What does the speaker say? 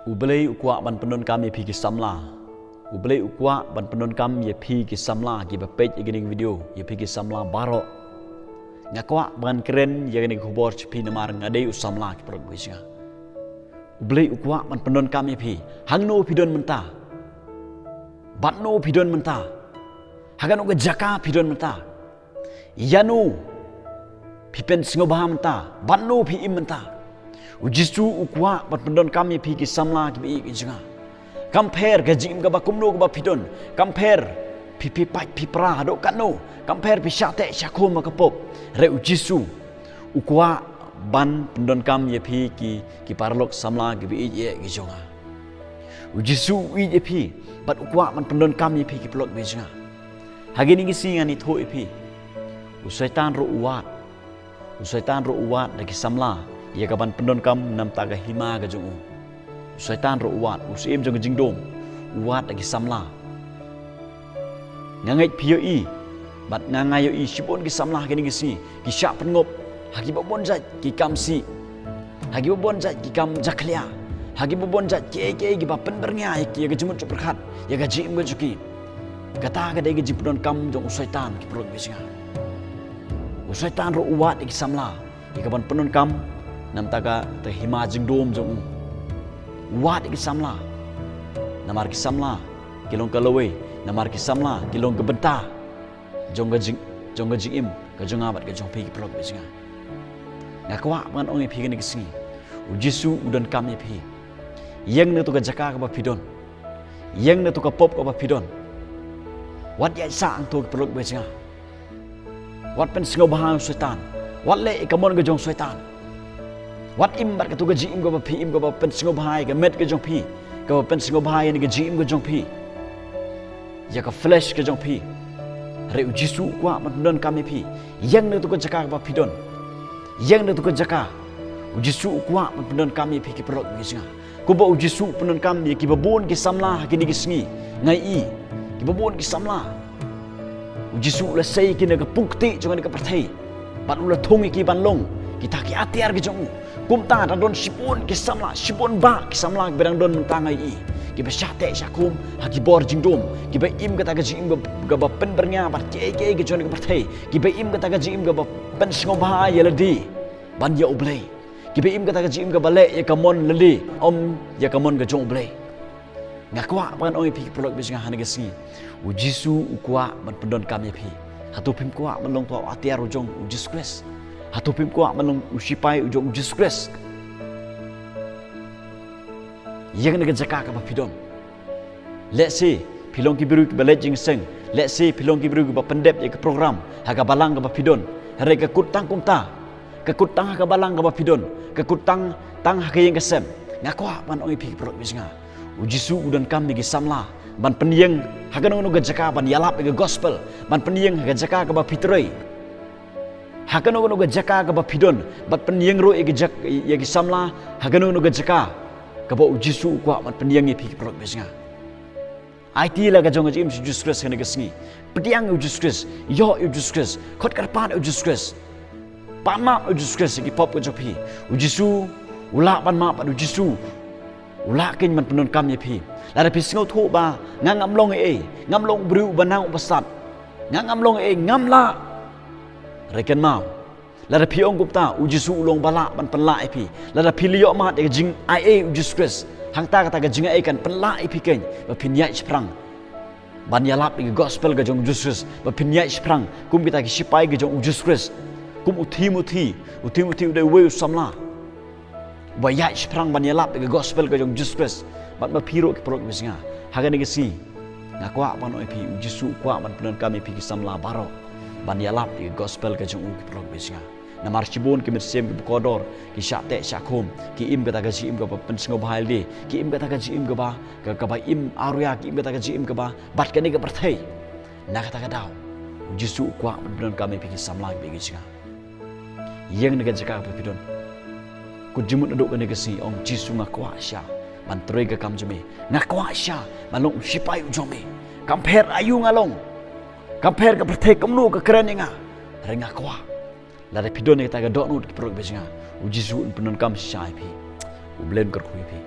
Ublei ukwa ban penon kami pi ki samla. Ublei ukwa ban penon kam ye pi ki samla ki ba page igini video ye pi ki samla baro. Ngakwa ban keren ye gini khubor pi namar ngadei usamla ki prog bisga. Ublei ukwa ban penon kami pi hangno pidon menta. Batno pidon menta. Hagano ga jaka pidon menta. Yanu pipen singobaha menta. Batno pi im menta. Ujisu ukwa bat pendon kami pi ki samla ki bi jinga. Compare gajim ga bakumno ga pidon. Compare pi pai pi pra do kanu. Compare pi syate syakum ka pop. Re ujisu ukwa ban pendon kam ye pi ki parlok samla ki bi ye ki jinga. Ujisu wi ye pi bat ukwa ban pendon kam ye pi ki plok bi jinga. Hagini gi si ngani tho pi. Usaitan ro uwat. Usaitan ro uwat dagi samla. Ia kaban pendon kam nam taga hima ga jungu. Syaitan ro uat usim jong jingdom. Uat lagi samla. Ngangai pio i. Bat ngangai yo i sibon ki samla gini gisi. Ki syak pengop. Hagi babon zat ki kam si. Hagi babon zat ki kam jaklia. Hagi babon zat ki ki ba penbernya ki ga jumut perkhat. Ya ga jim ga juki. Kata ga dai ga jim pendon kam jong syaitan ki prog bisinga. Syaitan ro uat ki samla. Ia kaban pendon kam nam taga te hima jingdom jong wat ki samla namar ki samla kilong kalawe namar ki samla kilong gebenta jong ga jing im ka jong abat ka jong pi ki prog bisinga ngakwa man ong pi ni kisni ujisu udan kam ye pi yeng ne to ka jaka ka ba pidon yeng ne to ka pop ka ba pidon wat ya sa ang to ki prog bisinga wat pen singo bahang syaitan wat le ikamon ga jong syaitan. Wat imbat ka tu gaji im ga pi im ga pen singo bahai ga met ga jong pi ga pen singo bahai ni gaji im ga jong pi ya ka flash ga jong pi re ujisu kwa man don kami pi yang ne tu ka jaka ba pidon yang ne tu ka jaka ujisu kwa man don kami pi ki perot gi singa ko ba ujisu penon kami ki babon ki samla ki ni gi sngi ngai i ki babon ki samla ujisu la sei ki ne ga pukti jong ni ka perthai ban ula thongi ki ban long kita ki atiar gi jong kumta dan don sipun ki samla sipun ba ki samla berang don tangai i ki ba syate syakum haki bor jingdom ki ba im kata gaji im ga ba pen bernya ba ke ki jon ki partai ki ba im kata gaji im ga ba pen singo ba ya ledi ban ya oblei ki ba im kata gaji im ga ba le ya kamon ledi om ya kamon ga jong oblei ngakwa ban oi pi prolog bisinga han gasi ujisu ukwa ban pendon kami pi hatu pim kwa melong to atiar ujong ujis kres hatu pim ko manung usipai ujong Jesus Christ yang nega jaka ka pidon let's say pilong ki biru ki balej jing seng let's say pilong ki biru ki ba pendep ya ke program haga balang ka pidon hare ka kutang kumta ka kutang ka balang ka pidon ka kutang tang ha yang kesem ngakwa man oi pi pro bisinga ujisu udan kam gi samla ban penieng haga no ga jaka ban yalap ga gospel ban penieng haga jaka ka ba pitroi Hakano no ga jaka ka ba pidon bat penieng ro igi jak yagi samla hakano no ga jaka ka ba ujisu kwa mat penieng pi prog besinga IT la ga jong jim Jesus Christ kana gasngi pediang Jesus Christ yo Jesus Christ khot karpan Jesus Christ pama Jesus Christ gi pop ko jopi ujisu ula ban ma pa ujisu ula kin man penon kam ye pi la da pisngo tho ba ngam long ngam long bru banang pasat ngam long ngam la Rekan mau, lada piong gupta ujisu ulong bala ban penla ipi, lada pilio mat ke jing ia ujis Christ, hang ta kata ke jing ia kan penla ipi ken, bapinyai sprang, ban yalap ke gospel ke jong ujis Christ, bapinyai sprang, kum kita ke sipai ke jong ujis Christ, kum uti udah weu samla, bayai sprang ban yalap ke gospel ke jong ujis Christ, ban bapiro ke prok bisinga, haga ni ke si, ngakwa ban ipi ujisu kwa ban penon kami pi samla baro. Ban yalap di gospel ke jong ki prog bisinga namar cibon ki mersem ki kodor ki syate syakum ki im kata gaji im ka pen singo bahal di ki im kata gaji im ka ba im aruya ki im kata gaji im ka ba bat ka ni ka perthai na kata ka daw jisu kwa ben kami pi samlang bi gisga yang ni ka jaka pa pidon ku jimut ndok ka ni si om jisu ngakwa sya ban troi ka kam jeme ngakwa sya malong sipai ujome compare ayu ngalong Compare ka pertek kamnu ka keren nga renga kwa la de pidon ni ta ga dot nut ki prog besinga ujisu penon kam syai pi ublen kar khui pi